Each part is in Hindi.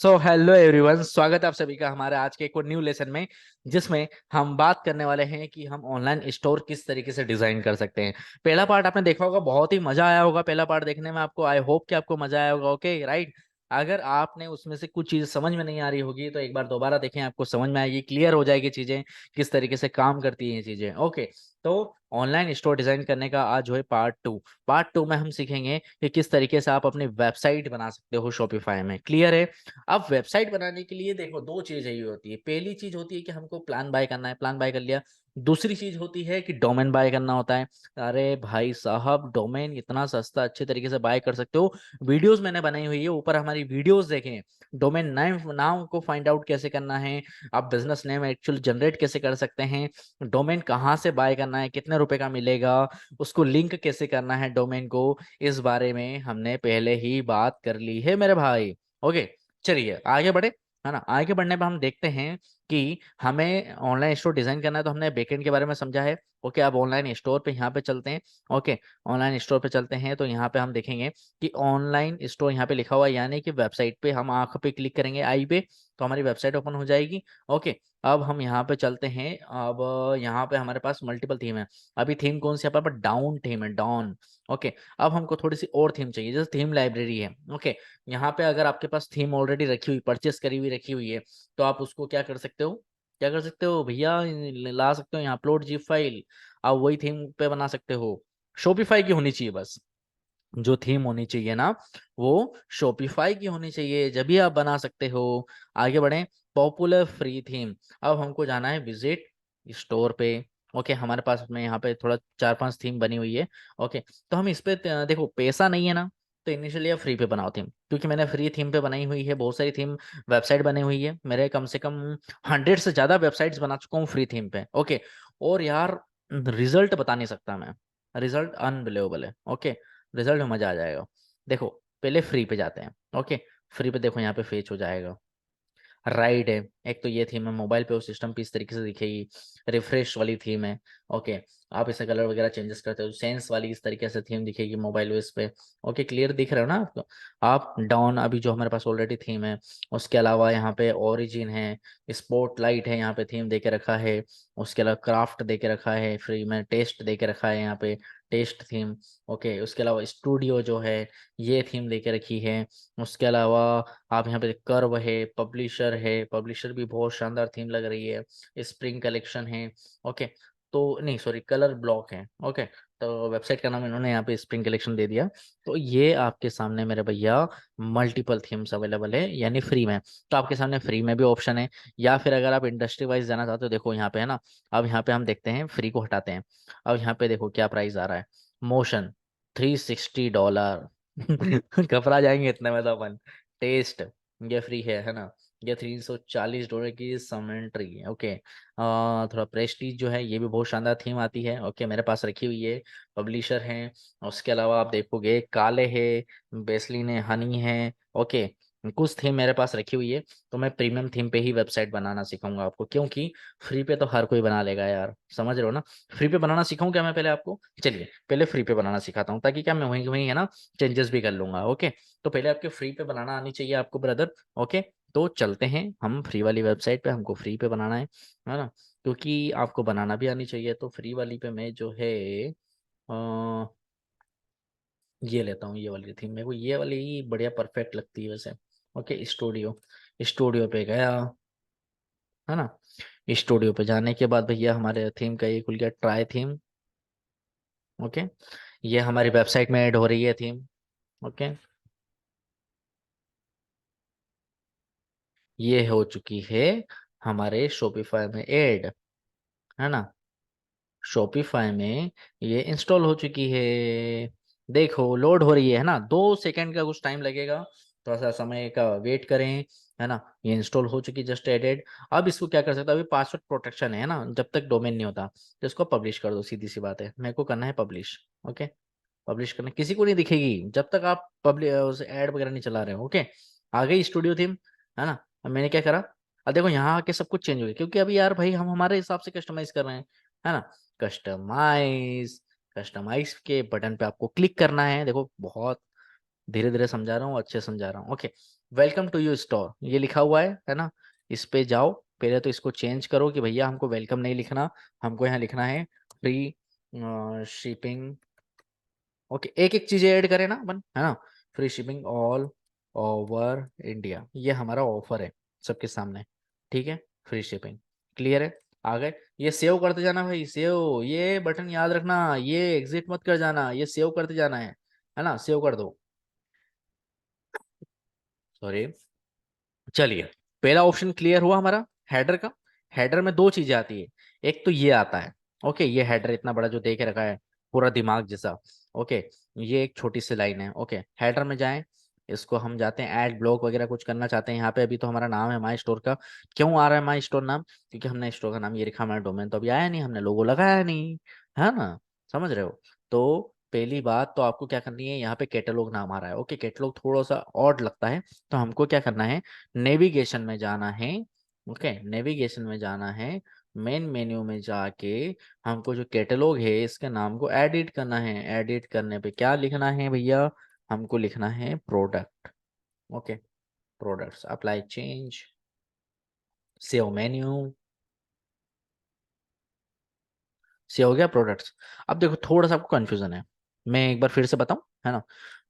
सो हेलो एवरीवन, स्वागत है आप सभी का हमारे आज के एक और न्यू लेसन में, जिसमें हम बात करने वाले हैं कि हम ऑनलाइन स्टोर किस तरीके से डिजाइन कर सकते हैं। पहला पार्ट आपने देखा होगा, बहुत ही मजा आया होगा पहला पार्ट देखने में आपको। आई होप कि आपको मजा आया होगा। Okay right. अगर आपने उसमें से कुछ चीज समझ में नहीं आ रही होगी तो एक बार दोबारा देखें, आपको समझ में आएगी, क्लियर हो जाएगी चीजें किस तरीके से काम करती हैं ये चीजें। ओके। तो ऑनलाइन स्टोर डिजाइन करने का आज जो है पार्ट टू में हम सीखेंगे कि किस तरीके से आप अपनी वेबसाइट बना सकते हो शॉपिफाई में। क्लियर है। अब वेबसाइट बनाने के लिए देखो दो चीज यही होती है। पहली चीज होती है कि हमको प्लान बाय करना है, प्लान बाय कर लिया। दूसरी चीज होती है कि डोमेन बाय करना होता है। अरे भाई साहब, डोमेन इतना सस्ता अच्छे तरीके से बाय कर सकते हो। वीडियोस मैंने बनाई हुई है, ऊपर हमारी वीडियोस देखें। डोमेन नाम नाम को फाइंड आउट कैसे करना है, आप बिजनेस नेम एक्चुअल जनरेट कैसे कर सकते हैं, डोमेन कहाँ से बाय करना है, कितने रुपए का मिलेगा, उसको लिंक कैसे करना है डोमेन को, इस बारे में हमने पहले ही बात कर ली है मेरे भाई। ओके। चलिए आगे बढ़े। है ना, आगे बढ़ने पर हम देखते हैं कि हमें ऑनलाइन स्टोर डिजाइन करना है, तो हमने बैकएंड के बारे में समझा है। ओके, अब ऑनलाइन स्टोर पे यहाँ पे चलते हैं। ओके, ऑनलाइन स्टोर पे चलते हैं तो यहाँ पे हम देखेंगे कि ऑनलाइन स्टोर यहाँ पे लिखा हुआ है, यानी कि वेबसाइट पे हम आंख पे क्लिक करेंगे, आई पे, तो हमारी वेबसाइट ओपन हो जाएगी। ओके। अब हम यहाँ पे चलते हैं। अब यहाँ पे हमारे पास मल्टीपल थीम है। अभी थीम कौन सी, यहाँ पर डाउन थीम है, डाउन। ओके। अब हमको थोड़ी सी और थीम चाहिए, जैसे थीम लाइब्रेरी है। ओके। यहाँ पे अगर आपके पास थीम ऑलरेडी रखी हुई, परचेस करी हुई रखी हुई है, तो आप उसको क्या कर सकते हो, क्या कर सकते हो भैया, ला सकते हो यहाँ अपलोड जी फाइल। आप वही थीम पे बना सकते हो। शॉपिफाई की होनी चाहिए बस। जो थीम होनी चाहिए ना, वो शॉपिफाई की होनी चाहिए, जब भी आप बना सकते हो। आगे बढ़े। Popular free theme. अब हमको जाना है विजिट स्टोर पे। ओके, हमारे पास में यहाँ पे थोड़ा चार पांच थीम बनी हुई है। ओके। तो हम इस पे देखो, पैसा नहीं है ना, तो इनिशियली आप फ्री पे बनाओ थीम, क्योंकि मैंने फ्री थीम पे बनाई हुई है बहुत सारी थीम। वेबसाइट बनी हुई है मेरे, कम से कम 100 से ज्यादा वेबसाइट्स बना चुका हूँ फ्री थीम पे। ओके। और यार, रिजल्ट बता नहीं सकता मैं, रिजल्ट अनबिलीवेबल है। ओके। रिजल्ट में मजा आ जाएगा। देखो, पहले फ्री पे जाते हैं। ओके। फ्री पे देखो यहाँ पे फेच हो जाएगा। राइट है। एक तो ये थीम है, मोबाइल पे वो सिस्टम पे इस तरीके से दिखेगी, रिफ्रेश वाली थीम है। ओके। आप इसे कलर वगैरह चेंजेस करते हो, सेंस वाली इस तरीके से थीम दिखेगी मोबाइल ओएस पे। ओके, क्लियर दिख रहा है ना आपको। आप डाउन, अभी जो हमारे पास ऑलरेडी थीम है, उसके अलावा यहाँ पे ओरिजिन है, स्पॉट लाइट है, यहाँ पे थीम दे के रखा है। उसके अलावा क्राफ्ट दे के रखा है फ्री में, टेस्ट दे के रखा है यहाँ पे, टेस्ट थीम। ओके। उसके अलावा स्टूडियो जो है, ये थीम दे के रखी है। उसके अलावा आप यहाँ पे कर्व है, पब्लिशर है, पब्लिशर भी बहुत शानदार थीम लग रही है। स्प्रिंग कलेक्शन है। ओके। तो नहीं, सॉरी, कलर ब्लॉक है। ओके। तो वेबसाइट का नाम इन्होंने यहाँ पे स्प्रिंग कलेक्शन दे दिया। तो ये आपके सामने मेरे भैया मल्टीपल थीम्स अवेलेबल है, यानी फ्री में। तो आपके सामने फ्री में भी ऑप्शन है, या फिर अगर आप इंडस्ट्री वाइज जाना चाहते हो, देखो यहाँ पे है ना। अब यहाँ पे हम देखते हैं, फ्री को हटाते हैं। अब यहाँ पे देखो क्या प्राइस आ रहा है। मोशन $360। घबरा जाएंगे इतने में तो अपन। टेस्ट, ये फ्री है ना। ये $340 की समेंट्री है। ओके। थोड़ा प्रेस्टीज जो है, ये भी बहुत शानदार थीम आती है। ओके, मेरे पास रखी हुई है, पब्लिशर है। उसके अलावा आप देखोगे काले है, बेसलिन है, हनी है। ओके। कुछ थीम मेरे पास रखी हुई है। तो मैं प्रीमियम थीम पे ही वेबसाइट बनाना सिखाऊंगा आपको, क्योंकि फ्री पे तो हर कोई बना लेगा यार, समझ रहे हो ना। फ्री पे बनाना सिखाऊं क्या मैं पहले आपको, चलिए पहले फ्री पे बनाना सिखाता हूँ, ताकि क्या मैं वहीं वहीं है ना चेंजेस भी कर लूंगा। ओके। तो पहले आपके फ्री पे बनाना आनी चाहिए आपको ब्रदर। ओके। तो चलते हैं हम फ्री वाली वेबसाइट पे, हमको फ्री पे बनाना है ना, क्योंकि आपको बनाना भी आनी चाहिए। तो फ्री वाली पे मैं जो है अ, ये लेता हूँ, ये वाली थीम मेरे को ये वाली ही बढ़िया परफेक्ट लगती है वैसे। ओके, स्टूडियो, स्टूडियो पे गया, है ना। स्टूडियो पे जाने के बाद भैया हमारे थीम का ये खुल गया, ट्राई थीम। ओके। ये हमारी वेबसाइट में ऐड हो रही है थीम। ओके। ये हो चुकी है हमारे शॉपिफाई में ऐड, है ना। शॉपिफाई में ये इंस्टॉल हो चुकी है। देखो लोड हो रही है ना, 2 सेकंड का कुछ टाइम लगेगा, थोड़ा सा समय का वेट करें। है ना, ये इंस्टॉल हो चुकी, जस्ट एडेड। अब इसको क्या कर सकते हो, अभी पासवर्ड प्रोटेक्शन है ना, जब तक डोमेन नहीं होता, तो इसको पब्लिश कर दो, सीधी सी बात है, मेरे को करना है पब्लिश। ओके। पब्लिश करना किसी को नहीं दिखेगी जब तक आप पब्लिश ऐड वगैरह नहीं चला रहे हो। ओके। आ गई स्टूडियो थीम, है ना। अब मैंने क्या करा, अब देखो यहाँ आके सब कुछ चेंज हो गया, क्योंकि अभी यार भाई हम हमारे हिसाब से कस्टमाइज कर रहे हैं, है ना। कस्टमाइज, कस्टमाइज के बटन पे आपको क्लिक करना है, देखो बहुत धीरे धीरे समझा रहा हूँ, अच्छे समझा रहा हूँ। Okay, welcome to your store ये लिखा हुआ है ना। इस पे जाओ, पहले तो इसको चेंज करो कि भैया हमको वेलकम नहीं लिखना, हमको यहाँ लिखना है फ्री शिपिंग। ओके, एक एक चीजें ऐड करें ना अपन, है ना। Free shipping all over India, ये हमारा ऑफर है सबके सामने, ठीक है। फ्री शिपिंग, क्लियर है। आ गए, ये सेव करते जाना भाई, सेव, ये बटन याद रखना, ये एग्जिट मत कर जाना, ये सेव करते जाना है ना, सेव कर दो। सॉरी, चलिए, पहला ऑप्शन क्लियर हुआ हमारा हेडर का। हेडर में दो चीजें आती है, एक तो ये आता है, ओके, ये हेडर इतना बड़ा जो देख रखा है, पूरा दिमाग जैसा। ओके, ये एक छोटी सी लाइन है। ओके, हेडर में जाएं, इसको हम जाते हैं ऐड ब्लॉक वगैरह कुछ करना चाहते हैं यहाँ पे। अभी तो हमारा नाम है माई स्टोर का। क्यों आ रहा है माई स्टोर नाम? क्योंकि हमने स्टोर का नाम ये लिखा, हमारा डोमेन तो अभी आया नहीं, हमने लोगो लगाया नहीं, है ना। समझ रहे हो? तो पहली बात तो आपको क्या करनी है, यहाँ पे कैटलॉग नाम आ रहा है। ओके, कैटलॉग थोड़ा सा ऑड लगता है, तो हमको क्या करना है, नेविगेशन में जाना है। ओके, नेविगेशन में जाना है, मेन मेन्यू में जाके हमको जो कैटलॉग है इसके नाम को एडिट करना है। एडिट करने पे क्या लिखना है भैया, हमको लिखना है product. Okay, products, apply change, save menu, से हो गया प्रोडक्ट्स। अब देखो थोड़ा सा आपको कंफ्यूजन है, मैं एक बार फिर से बताऊं, है ना।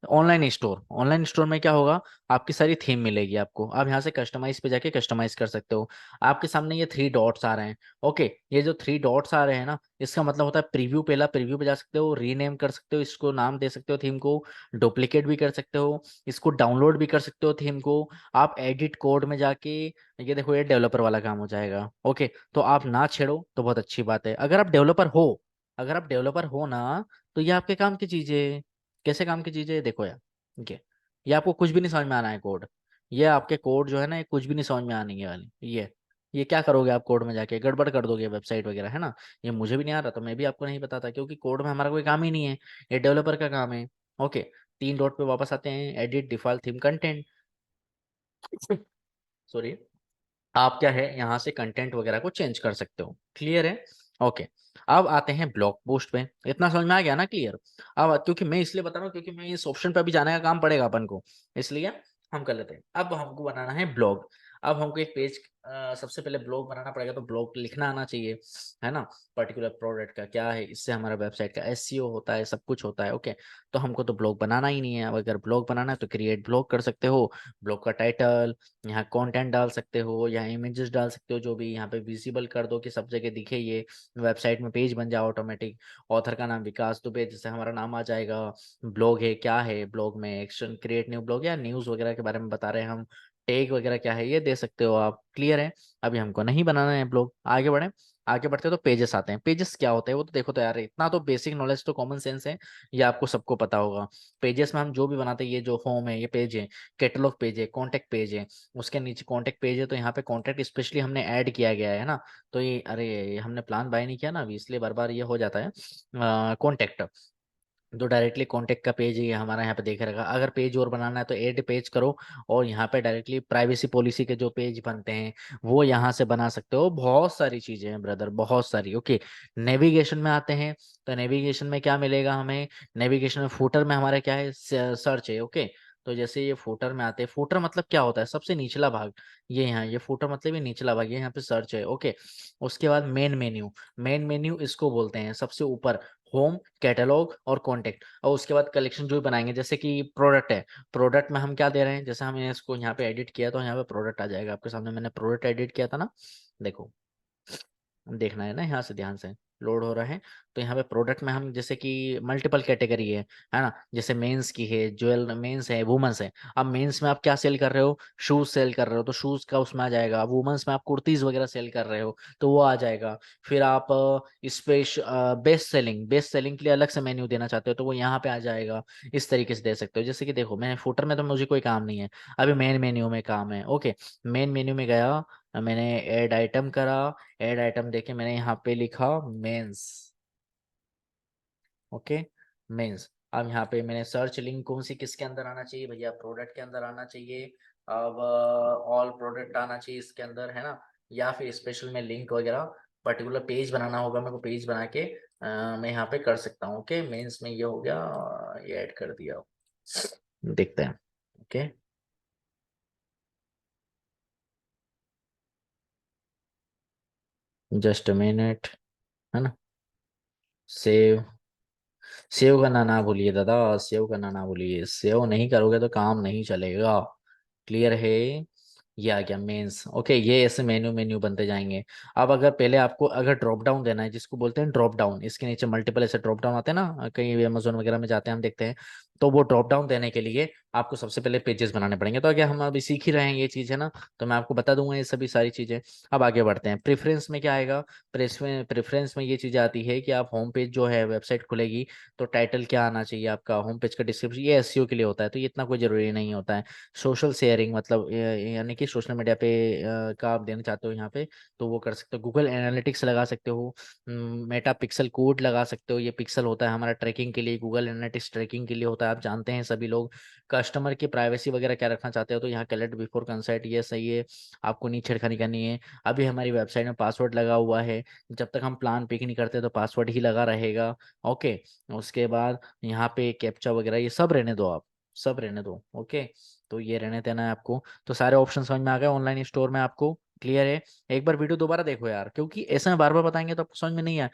ऑनलाइन स्टोर, ऑनलाइन स्टोर में क्या होगा, आपकी सारी थीम मिलेगी आपको, आप यहाँ से कस्टमाइज पे जाके कस्टमाइज कर सकते हो। आपके सामने ये थ्री डॉट्स आ रहे हैं। ओके, ये जो थ्री डॉट्स आ रहे हैं ना, इसका मतलब होता है प्रीव्यू। पहला प्रीव्यू पे जा सकते हो, रीनेम कर सकते हो, इसको नाम दे सकते हो थीम को, डुप्लीकेट भी कर सकते हो, इसको डाउनलोड भी कर सकते हो थीम को। आप एडिट कोड में जाके, ये देखो ये डेवलपर वाला काम हो जाएगा। ओके, तो आप ना छेड़ो तो बहुत अच्छी बात है। अगर आप डेवलपर हो, अगर आप डेवलपर हो ना, तो ये आपके काम की चीज है। कैसे काम की चीज है, देखो यार, ठीक है, ये आपको कुछ भी नहीं समझ में आना है कोड। ये आपके कोड जो है ना, ये कुछ भी नहीं समझ में आने वाली ये क्या करोगे आप कोड में जाके, गड़बड़ कर दोगे वेबसाइट वगैरह, है ना। ये मुझे भी नहीं आ रहा, तो मैं भी आपको नहीं बताता, क्योंकि कोड में हमारा कोई काम ही नहीं है, ये डेवलपर का काम है। ओके, तीन डॉट पे वापस आते हैं, edit default theme content. Sorry, आप क्या है यहाँ से कंटेंट वगैरह को चेंज कर सकते हो, क्लियर है। ओके, अब आते हैं ब्लॉग पोस्ट पे। इतना समझ में आ गया ना, क्लियर। अब क्योंकि मैं इसलिए बता रहा हूँ क्योंकि मैं इस ऑप्शन पे अभी जाने का काम पड़ेगा अपन को, इसलिए हम कर लेते हैं। अब हमको बनाना है ब्लॉग। अब हमको एक पेज, सबसे पहले ब्लॉग बनाना पड़ेगा, तो ब्लॉग लिखना आना चाहिए, है ना। पर्टिकुलर प्रोडक्ट का क्या है, इससे हमारा वेबसाइट का एसईओ होता है, सब कुछ होता है। ओके, तो हमको तो ब्लॉग बनाना ही नहीं है। अब अगर ब्लॉग बनाना है तो क्रिएट ब्लॉग कर सकते हो। ब्लॉग का टाइटल, यहाँ कंटेंट डाल सकते हो, यहाँ इमेजेस डाल सकते हो, जो भी यहाँ पे विजिबल कर दो कि सब जगह दिखे, ये वेबसाइट में पेज बन जाए ऑटोमेटिक। ऑथर का नाम विकास दुबे, जिससे हमारा नाम आ जाएगा। ब्लॉग है, क्या है ब्लॉग में, एक्शन क्रिएट न्यू ब्लॉग या न्यूज़ वगैरह के बारे में बता रहे हैं हम। टैग वगैरह क्या है ये दे सकते हो आप, क्लियर है। अभी हमको नहीं बनाना है ब्लॉग, आगे बढ़े। आगे बढ़ते तो पेजेस आते हैं। पेजेस क्या होते हैं वो तो देखो, तो यार इतना तो बेसिक नॉलेज तो कॉमन सेंस है, ये आपको सबको पता होगा। पेजेस में हम जो भी बनाते हैं, ये जो होम है ये पेज है, कैटलॉग पेज है, कॉन्टेक्ट पेज है, उसके नीचे कॉन्टेक्ट पेज है, तो यहाँ पे कॉन्टेक्ट स्पेशली हमने ऐड किया गया है ना। तो ये, अरे ये हमने प्लान बाय नहीं किया ना अभी, इसलिए बार बार ये हो जाता है। कॉन्टेक्ट, जो डायरेक्टली कॉन्टेक्ट का पेज है ये हमारा यहाँ पे देख रहेगा। अगर पेज और बनाना है तो ऐड पेज करो, और यहाँ पे डायरेक्टली प्राइवेसी पॉलिसी के जो पेज बनते हैं वो यहाँ से बना सकते हो। बहुत सारी चीजें हैं ब्रदर, बहुत सारी। ओके, नेविगेशन में आते हैं, तो नेविगेशन में क्या मिलेगा हमें, नेविगेशन में फुटर में हमारा क्या है, सर्च है। ओके, तो जैसे ये फुटर में आते हैं, फुटर मतलब क्या होता है, सबसे निचला भाग, ये यहाँ ये फुटर मतलब ये निचला भाग, ये यहाँ पे सर्च है। ओके, उसके बाद मेन मेन्यू, मेन मेन्यू इसको बोलते हैं, सबसे ऊपर होम, कैटलॉग और कॉन्टेक्ट, और उसके बाद कलेक्शन जो भी बनाएंगे, जैसे कि प्रोडक्ट है, प्रोडक्ट में हम क्या दे रहे हैं, जैसे हमने इसको यहाँ पे एडिट किया तो यहाँ पे प्रोडक्ट आ जाएगा आपके सामने। मैंने प्रोडक्ट एडिट किया था ना, देखो, देखना है ना, यहाँ से ध्यान से लोड हो रहा है। तो यहाँ पे प्रोडक्ट में हम जैसे कि मल्टीपल कैटेगरी है ना, जैसे मेंस की है, ज्वेल मेंस है, वुमेन्स है। अब मेंस में आप क्या सेल कर रहे हो, शूज सेल कर रहे हो, तो शूज का उसमें आ जाएगा। वुमेन्स में आप कुर्तीज वगैरह सेल कर रहे हो, तो वो आ जाएगा। फिर आप स्पेश बेस्ट सेलिंग के लिए अलग से मेन्यू देना चाहते हो, तो वो यहाँ पे आ जाएगा। इस तरीके से दे सकते हो। जैसे कि देखो, मैंने फुटर में तो मुझे कोई काम नहीं है, अभी मेन मेन्यू में काम है। ओके, मेन मेन्यू में गया, मैंने ऐड आइटम करा, ऐड आइटम देके मैंने यहाँ पे लिखा मेंस। Okay, mains. अब यहाँ पे मैंने सर्च लिंक कौन सी किसके अंदर आना चाहिए भैया, प्रोडक्ट के अंदर आना चाहिए। अब ऑल प्रोडक्ट आना चाहिए इसके अंदर, है ना। या फिर स्पेशल में लिंक वगैरह, पर्टिकुलर पेज बनाना होगा मेरे को, पेज बना के मैं यहाँ पे कर सकता हूँ। ओके, मेंस में ये हो गया, ये ऐड कर दिया। देखते हैं। ओके, जस्ट अ मिनट, है ना। सेव, सेव करना ना भूलिए दादा, सेव करना ना भूलिए, सेव नहीं करोगे तो काम नहीं चलेगा। क्लियर है। ये आ गया मेंस। ओके, ये ऐसे मेन्यू मेन्यू बनते जाएंगे। अब अगर पहले आपको अगर ड्रॉप डाउन देना है, जिसको बोलते हैं ड्रॉप डाउन, इसके नीचे मल्टीपल ऐसे ड्रॉप डाउन आते हैं ना, कहीं अमेजोन वगैरह में जाते हैं हम देखते हैं। तो वो ड्रॉप डाउन देने के लिए आपको सबसे पहले पेजेस बनाने पड़ेंगे। तो अगर हम अभी सीख ही रहे हैं ये चीज़, है ना, तो मैं आपको बता दूंगा ये सभी सारी चीज़ें। अब आगे बढ़ते हैं। प्रेफरेंस में क्या आएगा? प्रेफरेंस में ये चीज़ आती है कि आप होम पेज जो है वेबसाइट खुलेगी, तो टाइटल क्या आना चाहिए आपका, होम पेज का डिस्क्रिप्शन, ये एसईओ के लिए होता है, तो ये इतना कोई जरूरी नहीं होता है। सोशल शेयरिंग मतलब यानी कि सोशल मीडिया पे का आप देना चाहते हो यहाँ पे, तो वो कर सकते हो। गूगल एनालिटिक्स लगा सकते हो। मेटा पिक्सल कोड लगा सकते हो। ये पिक्सल होता है हमारा ट्रैकिंग के लिए, गूगल एनालिटिक्स ट्रैकिंग के लिए होता है, आप जानते हैं सभी लोग। कस्टमर की प्राइवेसी वगैरह क्या रखना चाहते हो, तो यहाँ कलेक्ट बिफोर कंसेंट, ये सही है, आपको नहीं छेड़खानी करनी है। अभी हमारी वेबसाइट में पासवर्ड लगा हुआ है, जब तक हम प्लान पिक नहीं करते तो पासवर्ड ही लगा रहेगा। ओके, उसके बाद यहाँ पे कैप्चा वगैरह ये सब रहने दो आप, सब रहने दो। ओके, तो ये रहने देना है आपको। तो सारे ऑप्शन समझ में आ गए ऑनलाइन स्टोर में आपको? क्लियर है। एक बार वीडियो दोबारा देखो यार, क्योंकि ऐसे में बार बार बताएंगे तो आपको समझ में नहीं आए।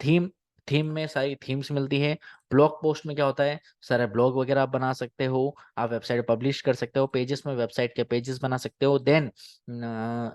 थीम, थीम में सारी थीम्स मिलती है। ब्लॉग पोस्ट में क्या होता है, सारे ब्लॉग वगैरह आप बना सकते हो, आप वेबसाइट पब्लिश कर सकते हो, पेजेस में वेबसाइट के पेजेस बना सकते हो। देन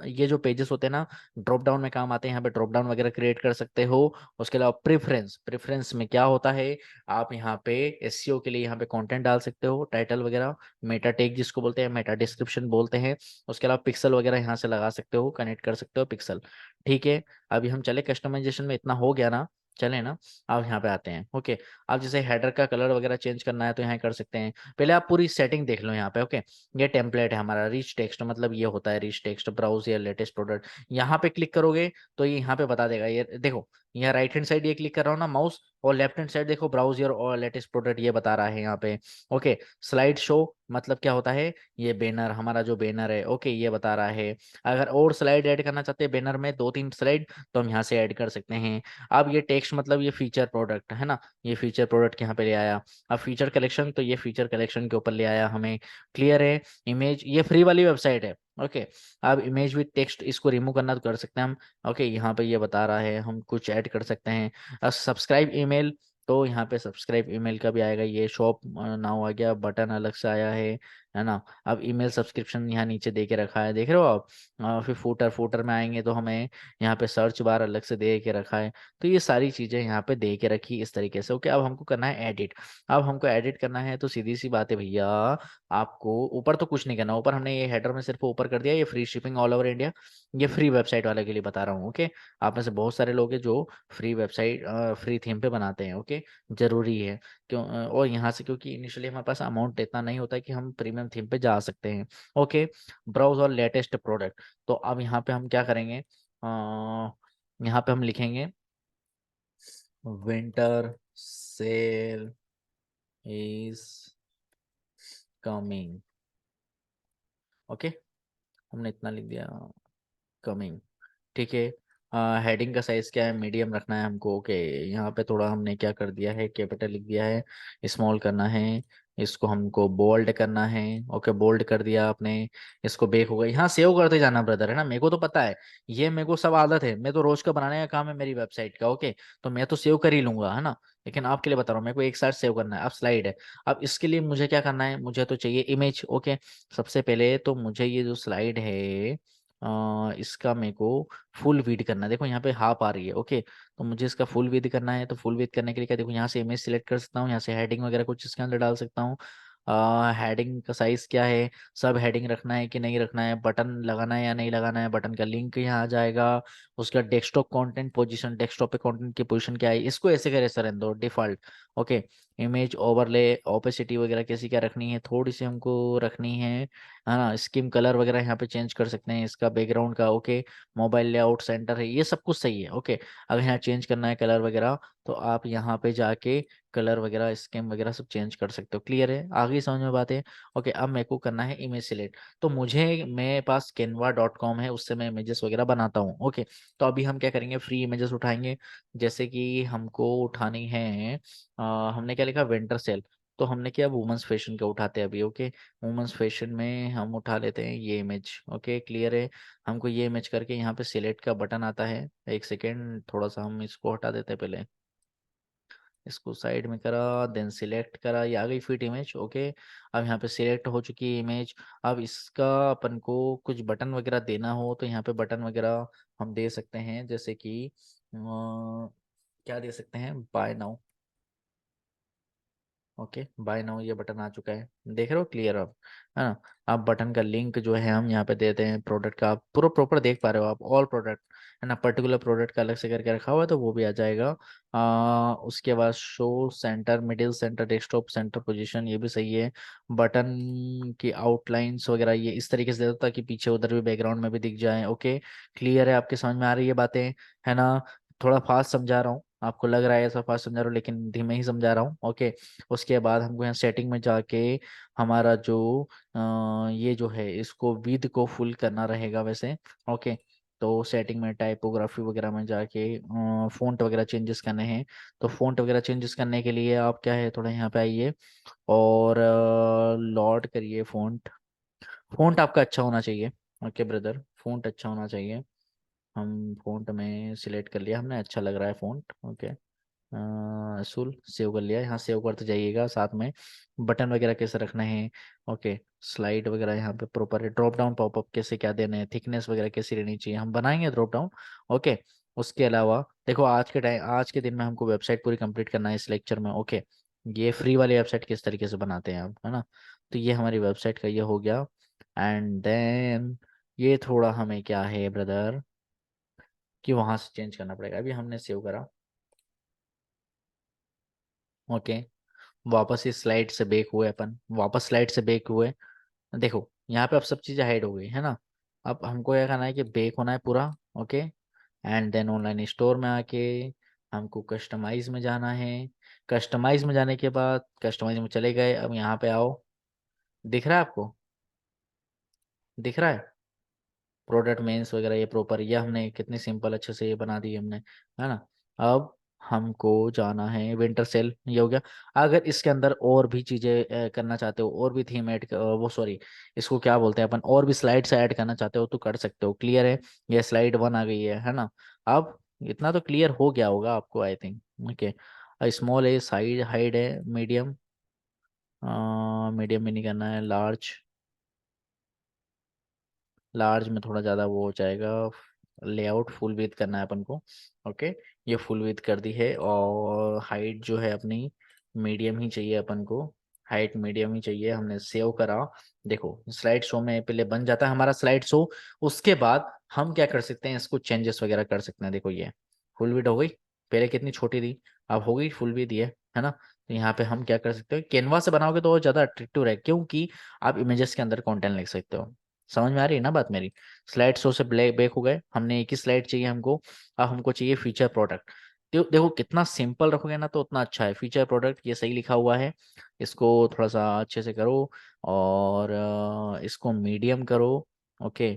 ये जो पेजेस होते हैं ना, ड्रॉप डाउन में काम आते हैं, यहाँ पे ड्रॉप डाउन वगैरह क्रिएट कर सकते हो। उसके अलावा प्रेफरेंस, प्रेफरेंस में क्या होता है, आप यहाँ पे एसईओ के लिए यहाँ पे कंटेंट डाल सकते हो, टाइटल वगैरह, मेटा टेग जिसको बोलते हैं, मेटा डिस्क्रिप्शन बोलते हैं। उसके अलावा पिक्सल वगैरह यहाँ से लगा सकते हो, कनेक्ट कर सकते हो पिक्सल। ठीक है, अभी हम चले कस्टमाइजेशन में, इतना हो गया ना, चले ना। अब यहाँ पे आते हैं। ओके, अब जैसे हेडर का कलर वगैरह चेंज करना है तो यहाँ कर सकते हैं। पहले आप पूरी सेटिंग देख लो यहाँ पे। ओके, ये टेम्पलेट है हमारा, रिच टेक्स्ट मतलब ये होता है रिच टेक्स्ट, ब्राउज या लेटेस्ट प्रोडक्ट। यहाँ पे क्लिक करोगे तो ये यहाँ पे बता देगा, ये देखो, यहाँ राइट हैंड साइड ये क्लिक कर रहा हूँ ना माउस, और लेफ्ट हैंड साइड देखो ब्राउज योर और लेटेस्ट प्रोडक्ट, ये बता रहा है यहाँ पे। ओके, स्लाइड शो मतलब क्या होता है, ये बैनर, हमारा जो बैनर है, ओके, ये बता रहा है। अगर और स्लाइड ऐड करना चाहते हैं बैनर में, दो तीन स्लाइड, तो हम यहाँ से ऐड कर सकते हैं। अब ये टेक्स्ट मतलब ये फीचर प्रोडक्ट है ना, ये फीचर प्रोडक्ट यहाँ पे ले आया। अब फीचर कलेक्शन, तो ये फीचर कलेक्शन के ऊपर ले आया हमें। क्लियर है। इमेज, ये फ्री वाली वेबसाइट है। ओके, अब इमेज विद टेक्स्ट, इसको रिमूव करना तो कर सकते हैं हम। ओके, यहाँ पे ये बता रहा है, हम कुछ ऐड कर सकते हैं। अब सब्सक्राइब ईमेल, तो यहाँ पे सब्सक्राइब ईमेल का भी आएगा, ये शॉप नाउ आ गया, बटन अलग से आया है ना। अब ईमेल सब्सक्रिप्शन यहाँ नीचे दे के रखा है, देख रहे हो आप। फिर फूटर, फूटर में आएंगे तो हमें यहाँ पे सर्च बार अलग से दे के रखा है। तो ये सारी चीज़ें यहाँ पे दे के रखी इस तरीके से। ओके, अब हमको करना है एडिट। अब हमको एडिट करना है तो सीधी सी बात है भैया, आपको ऊपर तो कुछ नहीं करना। ऊपर हमने ये हेडर में सिर्फ ऊपर कर दिया, ये free shipping all over India, ये फ्री वेबसाइट वाले के लिए बता रहा हूँ। ओके, आप में से बहुत सारे लोग हैं जो फ्री वेबसाइट, फ्री थीम पे बनाते हैं। ओके, जरूरी है क्यों, और यहाँ से क्योंकि इनिशियली हमारे पास अमाउंट इतना नहीं होता है कि हम प्रीमियम थीम पे जा सकते हैं। ओके, ब्राउज और लेटेस्ट प्रोडक्ट, तो अब यहाँ पे हम क्या करेंगे, यहाँ पे हम लिखेंगे winter sale is coming. Okay, हमने इतना लिख दिया, कमिंग। ठीक है। हेडिंग का साइज क्या है, मीडियम रखना है हमको। ओके, यहाँ पे थोड़ा हमने क्या कर दिया है, कैपिटल लिख दिया है, स्मॉल करना है, इसको हमको बोल्ड करना है। ओके, बोल्ड कर दिया आपने। इसको बेक होगा, यहाँ सेव करते जाना ब्रदर, है ना, मेरे को तो पता है, ये मेरे को सब आदत है, मैं तो रोज का बनाने का काम है मेरी वेबसाइट का। ओके, तो मैं तो सेव कर ही लूंगा, है ना। लेकिन आपके लिए बता रहा हूँ, मेरे को एक साथ सेव करना है। अब स्लाइड है, अब इसके लिए मुझे क्या करना है, मुझे तो चाहिए इमेज। ओके, सबसे पहले तो मुझे ये जो स्लाइड है, इसका मेरे को फुल विड्थ करना है। देखो यहाँ पे हाफ आ रही है। ओके, तो मुझे इसका फुल विड्थ करना है। तो फुल विड्थ करने के लिए क्या, देखो यहाँ से इमेज सिलेक्ट कर सकता हूँ, यहाँ से हेडिंग वगैरह कुछ इसके अंदर डाल सकता हूँ। हेडिंग का साइज क्या है, सब हेडिंग रखना है कि नहीं रखना है, बटन लगाना है या नहीं लगाना है, बटन का लिंक यहाँ आ जाएगा। उसका डेस्कटॉप कंटेंट पोजीशन, डेस्कटॉप पे कंटेंट की पोजीशन क्या है, इसको ऐसे करे सर रहने दो default. Okay, image overlay, opacity वगैरह कैसी क्या रखनी है, थोड़ी सी हमको रखनी है ना। स्किम कलर वगैरह यहाँ पे चेंज कर सकते हैं, इसका बैकग्राउंड का। ओके, मोबाइल लेआउट सेंटर है, ये सब कुछ सही है। ओके, अगर यहाँ चेंज करना है कलर वगैरह, तो आप यहाँ पे जाके कलर वगैरह, स्किम वगैरह सब चेंज कर सकते हो। क्लियर है, आगे समझ में बात है। ओके, अब मेरे को करना है इमेज सिलेक्ट। तो मुझे, मेरे पास canva.com है, उससे मैं इमेजेस वगैरह बनाता हूँ। ओके, तो अभी हम क्या करेंगे, फ्री इमेजेस उठाएंगे। जैसे कि हमको उठानी है, हमने क्या लिखा, विंटर सेल। तो हमने क्या वुमेन्स फैशन का उठाते हैं अभी। ओके, वुमेन्स फैशन में हम उठा लेते हैं ये इमेज। ओके, क्लियर है। हमको ये इमेज करके यहाँ पे सिलेक्ट का बटन आता है। एक सेकेंड, थोड़ा सा हम इसको हटा देते हैं पहले, इसको साइड में करा, देन सिलेक्ट करा, ये आ गई फिट इमेज। ओके, अब यहाँ पे सिलेक्ट हो चुकी है इमेज। अब इसका अपन को कुछ बटन वगैरह देना हो तो यहाँ पे बटन वगैरह हम दे सकते हैं, जैसे कि क्या दे सकते हैं, buy now. Okay, buy now ये बटन आ चुका है, देख रहे हो क्लियर आप, है ना। आप बटन का लिंक जो है हम यहाँ पे देते हैं, प्रोडक्ट का आप पूरा प्रॉपर देख पा रहे हो आप, ऑल प्रोडक्ट, है ना। पर्टिकुलर प्रोडक्ट का अलग से करके रखा हुआ है तो वो भी आ जाएगा। उसके बाद show centre, middle centre, desktop centre position, ये भी सही है। बटन की आउटलाइंस वगैरह ये इस तरीके से दे दो ताकि पीछे उधर भी बैकग्राउंड में भी दिख जाए। ओके, क्लियर है, आपके समझ में आ रही है बातें, है ना। थोड़ा फास्ट समझा रहा हूँ, आपको लग रहा है ऐसा फास्ट समझा रहा हूँ, लेकिन धीमे ही समझा रहा हूँ। ओके, उसके बाद हमको यहाँ सेटिंग में जाके हमारा जो ये जो है इसको विद को फुल करना रहेगा वैसे। ओके, तो सेटिंग में टाइपोग्राफी वगैरह में जाके फ़ॉन्ट वगैरह चेंजेस करने हैं। तो फ़ॉन्ट वगैरह चेंजेस करने के लिए आप क्या है, थोड़ा यहाँ पे आइए और लॉर्ड करिए फ़ॉन्ट। फ़ॉन्ट आपका अच्छा होना चाहिए। ओके ब्रदर, फ़ॉन्ट अच्छा होना चाहिए। हम फ़ॉन्ट में सिलेक्ट कर लिया हमने, अच्छा लग रहा है फ़ॉन्ट। ओके, असूल सेव कर लिया, यहाँ सेव करते जाइएगा, साथ में बटन वगैरह कैसे रखना है। ओके, स्लाइड वगैरह यहाँ पे प्रॉपर है, ड्रॉप डाउन पॉपअप कैसे क्या देने हैं, थिकनेस वगैरह कैसी रहनी चाहिए, हम बनाएंगे ड्रॉप डाउन। ओके, उसके अलावा देखो आज के दिन में हमको वेबसाइट पूरी कंप्लीट करना है इस लेक्चर में। ओके, ये फ्री वाली वेबसाइट किस तरीके से बनाते हैं आप, है ना। तो ये हमारी वेबसाइट का ये हो गया। एंड देन ये थोड़ा हमें क्या है ब्रदर कि वहां से चेंज करना पड़ेगा। अभी हमने सेव करा। ओके, वापस इस स्लाइड से बैक हुए अपन, वापस स्लाइड से बैक हुए। देखो यहाँ पे अब सब चीज़ें हाइड हो गई, है ना। अब हमको क्या करना है कि बैक होना है पूरा। Okay, and then online store में आके हमको कस्टमाइज में जाना है। कस्टमाइज में जाने के बाद कस्टमाइज में चले गए, अब यहाँ पे आओ, दिख रहा है आपको, दिख रहा है प्रोडक्ट मेंस वगैरह ये प्रॉपर, ये हमने कितनी सिंपल अच्छे से ये बना दी हमने, है ना। अब हमको जाना है विंटर सेल, ये हो गया। अगर इसके अंदर और भी चीज़ें करना चाहते हो, और भी थीम ऐड, वो सॉरी, इसको क्या बोलते हैं अपन, और भी स्लाइड्स ऐड करना चाहते हो तो कर सकते हो। क्लियर है, ये स्लाइड 1 आ गई है ना। अब इतना तो क्लियर हो गया होगा आपको आई थिंक। ओके, स्मॉल है, साइड हाइड है, मीडियम, मीडियम में नहीं करना है, लार्ज, लार्ज में थोड़ा ज़्यादा वो हो जाएगा। लेआउट फुल विड्थ करना है अपन को। ओके, ये फुल विड्थ कर दी है, और हाइट जो है अपनी मीडियम ही चाहिए अपन को, हाइट मीडियम ही चाहिए। हमने सेव करा। देखो स्लाइड शो में पहले बन जाता है हमारा स्लाइड शो, उसके बाद हम क्या कर सकते हैं, इसको चेंजेस वगैरह कर सकते हैं। देखो ये फुल विड्थ हो गई, पहले कितनी छोटी थी, अब हो गई फुल विड्थ, ये है ना। तो यहाँ पे हम क्या कर सकते हो, कैनवा से बनाओगे तो और ज़्यादा अट्रैक्टिव रहे, क्योंकि आप इमेजेस के अंदर कंटेंट लिख सकते हो। समझ में आ रही है ना बात मेरी। स्लाइड शो से ब्लैक बैक हो गए, हमने एक ही स्लाइड चाहिए हमको। अब हमको चाहिए फीचर प्रोडक्ट। तो देखो कितना सिंपल रखोगे ना तो उतना अच्छा है। फीचर प्रोडक्ट ये सही लिखा हुआ है, इसको थोड़ा सा अच्छे से करो, और इसको मीडियम करो। ओके,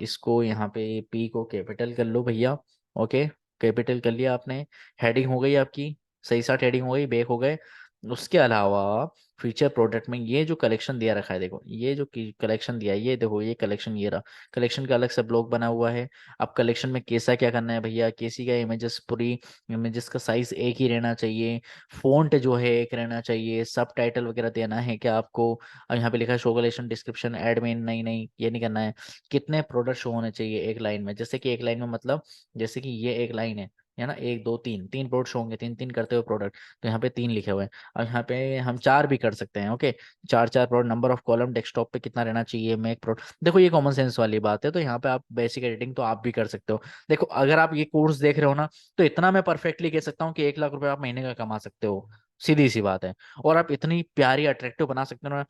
इसको यहाँ पे पी को कैपिटल कर लो भैया। ओके, कैपिटल कर लिया आपने। हेडिंग हो गई आपकी, सही साथ हेडिंग हो गई, बैक हो गए। उसके अलावा फीचर प्रोडक्ट में ये जो कलेक्शन दिया रखा है, देखो ये जो कलेक्शन दिया है, ये देखो ये कलेक्शन, ये रहा कलेक्शन का अलग से ब्लॉक बना हुआ है। अब कलेक्शन में कैसा क्या करना है भैया, कैसी का इमेजेस, पूरी इमेजेस का साइज एक ही रहना चाहिए, फ़ॉन्ट जो है एक रहना चाहिए, सब टाइटल वगैरह देना है क्या आपको। अब यहाँ पे लिखा है शो कलेक्शन डिस्क्रिप्शन एडमिन, नहीं नहीं ये नहीं करना है। कितने प्रोडक्ट शो होने चाहिए एक लाइन में, जैसे कि एक लाइन में मतलब, जैसे कि ये एक लाइन है ना, एक दो तीन, तीन प्रोडक्ट शो होंगे, तीन तीन करते हुए प्रोडक्ट, तो यहाँ पे 3 लिखे हुए हैं। और यहाँ पे हम 4 भी कर सकते हैं। Okay, 4 4 product, number of column desktop पे कितना रहना चाहिए, मेक प्रोडक्ट, देखो ये कॉमन सेंस वाली बात है, तो यहाँ पे आप बेसिक एडिटिंग तो आप भी कर सकते हो। देखो अगर आप ये कोर्स देख रहे हो ना, तो इतना मैं परफेक्टली कह सकता हूँ कि 1 लाख रुपए आप महीने का कमा सकते हो, सीधी सी बात है। और आप इतनी प्यारी अट्रैक्टिव बना सकते हो ना,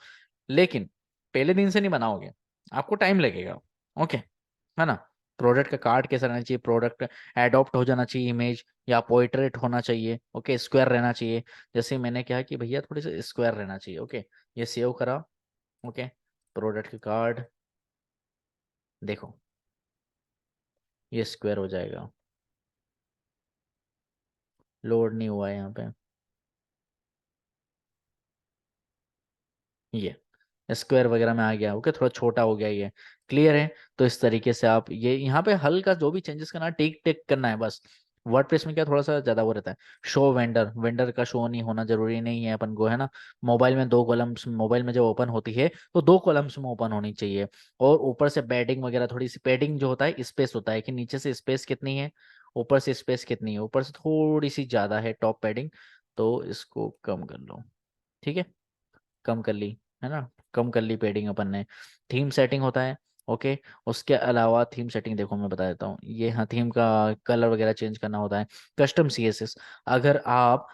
लेकिन पहले दिन से नहीं बनाओगे, आपको टाइम लगेगा। ओके, है ना। प्रोडक्ट का कार्ड कैसा रहना चाहिए, प्रोडक्ट एडॉप्ट हो जाना चाहिए इमेज, या पोर्ट्रेट होना चाहिए। ओके, स्क्वायर रहना चाहिए, जैसे मैंने कहा कि भैया थोड़ी सी स्क्वायर रहना चाहिए। ओके, ये सेव करा। ओके, प्रोडक्ट का कार्ड देखो ये स्क्वायर हो जाएगा, लोड नहीं हुआ है यहाँ पे। ये स्क्वायर वगैरह में आ गया, ओके, थोड़ा छोटा हो गया ये, क्लियर है। तो इस तरीके से आप ये यहाँ पे हल्का जो भी चेंजेस करना है, टिक टिक करना है बस। वर्डप्रेस में क्या थोड़ा सा ज्यादा वो रहता है, शो वेंडर, वेंडर का शो नहीं होना जरूरी नहीं है अपन को, है ना। मोबाइल में दो कॉलम्स, मोबाइल में जब ओपन होती है तो दो कॉलम्स में ओपन होनी चाहिए। और ऊपर से पैडिंग वगैरह, थोड़ी सी पैडिंग जो होता है, स्पेस होता है कि नीचे से स्पेस कितनी है, ऊपर से स्पेस कितनी है, ऊपर से थोड़ी सी ज्यादा है टॉप पैडिंग, तो इसको कम कर लो, ठीक है, कम कर ली, है ना, कम कर ली पेडिंग अपन ने। थीम सेटिंग होता है, ओके। उसके अलावा थीम सेटिंग देखो मैं बता देता हूँ, ये हाँ थीम का कलर वगैरह चेंज करना होता है। कस्टम सीएसएस, अगर आप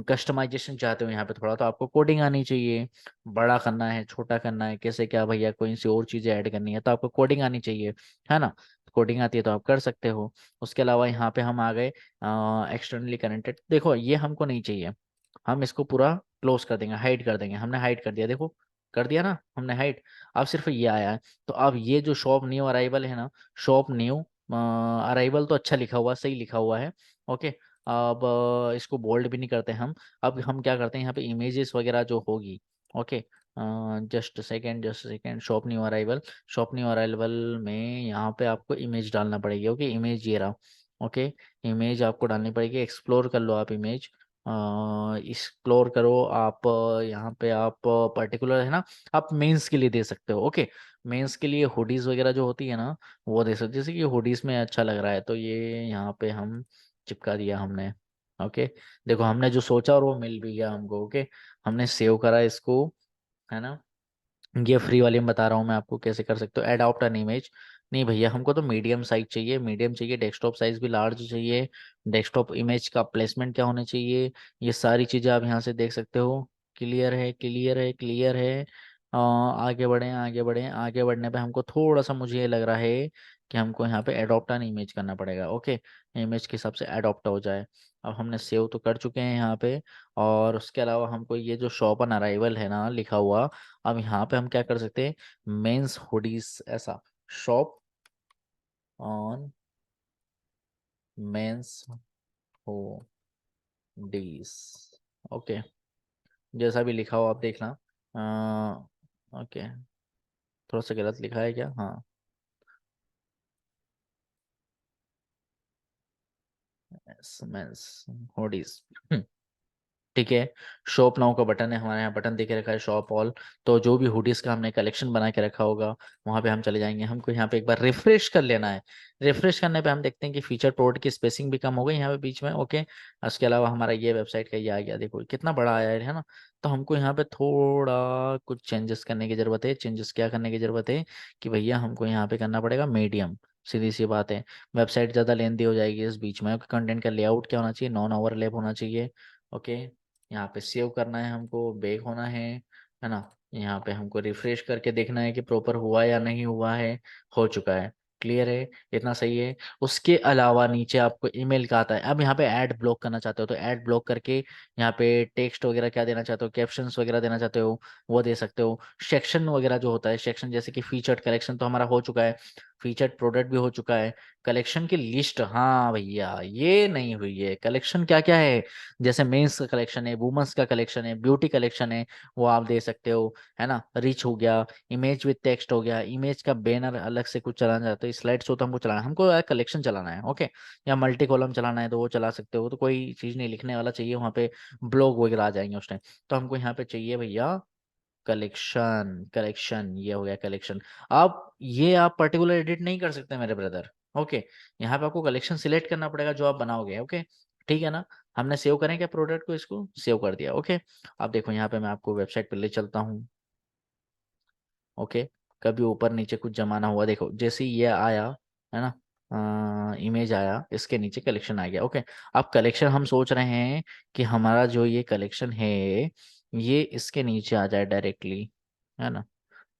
कस्टमाइजेशन चाहते हो यहाँ पे थोड़ा, तो आपको कोडिंग आनी चाहिए, बड़ा करना है, छोटा करना है, कैसे क्या भैया, कोई सी और चीज़ें ऐड करनी है तो आपको कोडिंग आनी चाहिए, है ना। कोडिंग आती है तो आप कर सकते हो। उसके अलावा यहाँ पे हम आ गए एक्सटर्नली कनेक्टेड, देखो ये हमको नहीं चाहिए, हम इसको पूरा क्लोज कर देंगे, हाइड कर देंगे, हमने हाइड कर दिया, देखो कर दिया ना हमने हाइड। अब सिर्फ ये आया है, तो अब ये जो शॉप न्यू अराइवल है ना, शॉप न्यू अराइवल तो अच्छा लिखा हुआ, सही लिखा हुआ है, ओके। अब इसको बोल्ड भी नहीं करते हम। अब हम क्या करते हैं यहाँ पे इमेजेस वगैरह जो होगी, okay, just second, shop new arrival, shop new arrival में यहाँ पे आपको इमेज डालना पड़ेगी, ओके, इमेज ये रहा, ओके। इमेज आपको डालनी पड़ेगी, एक्सप्लोर कर लो आप इमेज, एक्सप्लोर करो आप, यहाँ पे आप पर्टिकुलर है ना, आप मेंस के लिए दे सकते हो, ओके। मेंस के लिए हुडीज वगैरह जो होती है ना, वो दे सकते हो, जैसे कि हुडीज में अच्छा लग रहा है तो ये यहाँ पे हम चिपका दिया हमने, ओके। देखो हमने जो सोचा और वो मिल भी गया हमको, ओके। हमने सेव करा इसको, है ना। ये फ्री वाली में बता रहा हूँ मैं आपको कैसे कर सकते हो, एडॉप्ट एन इमेज। नहीं भैया, हमको तो मीडियम साइज चाहिए, मीडियम चाहिए, डेस्कटॉप साइज भी लार्ज चाहिए, डेस्कटॉप इमेज का प्लेसमेंट क्या होना चाहिए, ये सारी चीज़ें आप यहाँ से देख सकते हो। क्लियर है, क्लियर है, क्लियर है। आगे बढ़े, आगे बढ़े, आगे बढ़ने पे हमको थोड़ा सा मुझे ये लग रहा है कि हमको यहाँ पे एडॉप्ट एन इमेज करना पड़ेगा, ओके। इमेज के हिसाब से एडॉप्ट हो जाए। अब हमने सेव तो कर चुके हैं यहाँ पे। और उसके अलावा हमको ये जो शॉप ऑन अराइवल है ना लिखा हुआ, अब यहाँ पे हम क्या कर सकते हैं, मेंस हुडीज ऐसा, shop on men's hoodies, okay. जैसा भी लिखा हो आप देखना, ओके, थोड़ा सा गलत लिखा है क्या, हाँ, मेंस हुडीज, ठीक है। शॉप नाउ का बटन है हमारे यहाँ, बटन देके रखा है शॉप ऑल। तो जो भी हुडीज का हमने कलेक्शन बना के रखा होगा वहां पे हम चले जाएंगे, हमको यहाँ पे एक बार रिफ्रेश कर लेना है। रिफ्रेश करने पे हम देखते हैं कि फीचर प्रोड की स्पेसिंग भी कम हो गई यहाँ पे बीच में, ओके। उसके अलावा हमारा ये वेबसाइट का ये आ गया, देखो कितना बड़ा आया है ना। तो हमको यहाँ पे थोड़ा कुछ चेंजेस करने की जरूरत है। चेंजेस क्या करने की जरूरत है कि भैया हमको यहाँ पे करना पड़ेगा मीडियम, सीधी सी बात है। वेबसाइट ज़्यादा लेंदी हो जाएगी इस बीच में। कंटेंट का लेआउट क्या होना चाहिए, नॉन ओवरलैप होना चाहिए, ओके। यहाँ पे सेव करना है हमको, बैक होना है ना। यहाँ पे हमको रिफ्रेश करके देखना है कि प्रॉपर हुआ या नहीं हुआ है, हो चुका है, क्लियर है, इतना सही है। उसके अलावा नीचे आपको ईमेल का आता है। अब यहाँ पे ऐड ब्लॉक करना चाहते हो तो ऐड ब्लॉक करके यहाँ पे टेक्स्ट वगैरह क्या देना चाहते हो, कैप्शंस वगैरह देना चाहते हो, वो दे सकते हो। सेक्शन वगैरह जो होता है, सेक्शन जैसे कि फीचर्ड कलेक्शन तो हमारा हो चुका है, फीचर्ड प्रोडक्ट भी हो चुका है। कलेक्शन की लिस्ट, हाँ भैया ये नहीं हुई है, कलेक्शन क्या क्या है, जैसे मेंस का कलेक्शन है, वुमेन्स का कलेक्शन है, ब्यूटी कलेक्शन है, वो आप दे सकते हो, है ना। रिच हो गया, इमेज विद टेक्स्ट हो गया, इमेज का बैनर अलग से कुछ चलाना चाहते हो, स्लाइड शो तो हमको चलाना है, हमको कलेक्शन चलाना है, ओके। या मल्टी कॉलम चलाना है तो वो चला सकते हो, तो कोई चीज़ नहीं लिखने वाला चाहिए वहाँ पे, ब्लॉग वगैरह आ जाएंगे उस टाइम। तो हमको यहाँ पे चाहिए भैया कलेक्शन, कलेक्शन, ये हो गया कलेक्शन। अब ये आप पर्टिकुलर एडिट नहीं कर सकते मेरे ब्रदर, ओके। यहाँ पे आपको कलेक्शन सिलेक्ट करना पड़ेगा जो आप बनाओगे, ओके, ठीक है ना। हमने सेव करें क्या प्रोडक्ट को, इसको सेव कर दिया, ओके। अब देखो यहाँ पे मैं आपको वेबसाइट पे ले चलता हूँ, ओके। कभी ऊपर नीचे कुछ जमाना हुआ, देखो जैसे ही ये आया, है ना, इमेज आया, इसके नीचे कलेक्शन आ गया, ओके। अब कलेक्शन हम सोच रहे हैं कि हमारा जो ये कलेक्शन है ये इसके नीचे आ जाए डायरेक्टली, है ना।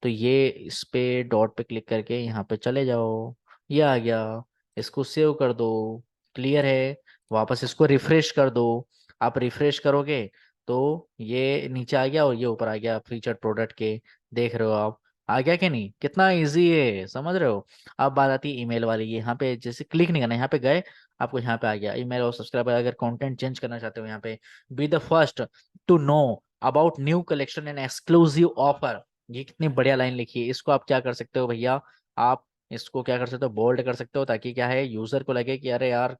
तो ये इस पे डॉट पे क्लिक करके यहाँ पे चले जाओ, ये आ गया, इसको सेव कर दो, क्लियर है। वापस इसको रिफ्रेश कर दो, आप रिफ्रेश करोगे तो ये नीचे आ गया और ये ऊपर आ गया फीचर प्रोडक्ट के, देख रहे हो आप, आ गया कि नहीं, कितना इजी है, समझ रहे हो। अब बात आती है ईमेल वाली, ये यहाँ पे जैसे क्लिक नहीं करना, यहाँ पे गए, आपको यहाँ पे आ गया ईमेल और सब्सक्राइबर। अगर कंटेंट चेंज करना चाहते हो यहाँ पे, be the first to know about new collection and exclusive offer. ये कितनी बढ़िया लाइन लिखी है। इसको आप क्या कर सकते हो भैया, आप इसको क्या कर सकते हो, बोल्ड कर सकते हो, ताकि क्या है यूजर को लगे कि अरे यार